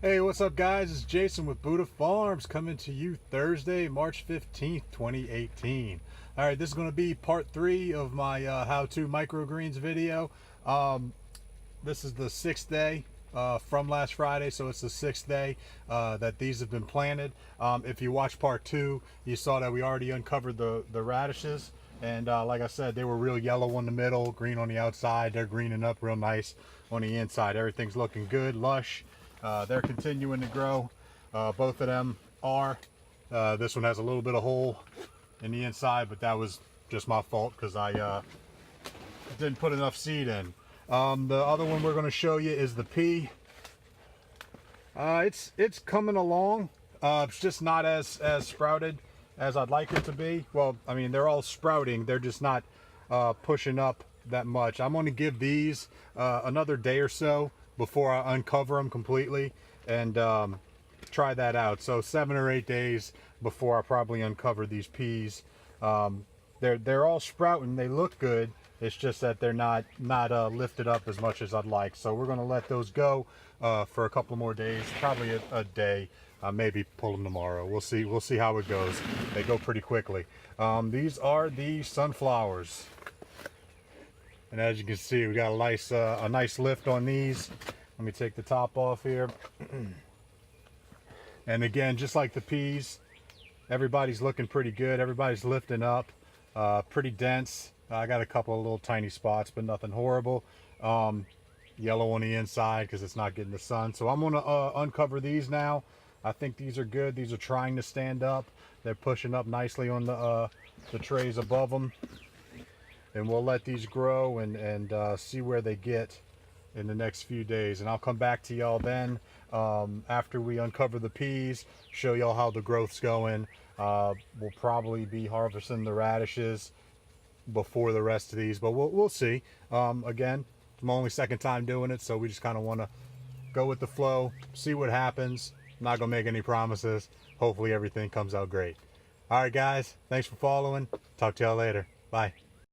Hey, what's up guys? It's Jason with Buddha Farms coming to you Thursday, March 15th, 2018. Alright, this is going to be part 3 of my how-to microgreens video. This is the 6th day from last Friday, so it's the 6th day that these have been planted. If you watched part 2, you saw that we already uncovered the radishes. And like I said, they were real yellow in the middle, green on the outside. They're greening up real nice on the inside. Everything's looking good, lush. They're continuing to grow. Both of them are. This one has a little bit of hole in the inside, but that was just my fault because I didn't put enough seed in. The other one we're going to show you is the pea. It's coming along. It's just not as sprouted as I'd like it to be. Well, I mean, they're all sprouting. They're just not pushing up that much. I'm going to give these another day or so before I uncover them completely and try that out. So 7 or 8 days before I probably uncover these peas. They're all sprouting. They look good. It's just that they're not lifted up as much as I'd like. So we're going to let those go for a couple more days, probably a day. Maybe pull them tomorrow. We'll see how it goes. They go pretty quickly. These are the sunflowers. And as you can see, we got a nice lift on these. Let me take the top off here. And again, just like the peas, everybody's looking pretty good. Everybody's lifting up, pretty dense. I got a couple of little tiny spots, but nothing horrible. Yellow on the inside because it's not getting the sun. So I'm gonna uncover these now. I think these are good. These are trying to stand up. They're pushing up nicely on the trays above them. And we'll let these grow and see where they get in the next few days. And I'll come back to y'all then after we uncover the peas, show y'all how the growth's going. We'll probably be harvesting the radishes before the rest of these, but we'll see. Again, it's my only second time doing it, so we just kind of want to go with the flow, see what happens. I'm not gonna make any promises. Hopefully everything comes out great. All right guys, thanks for following. Talk to y'all later. Bye.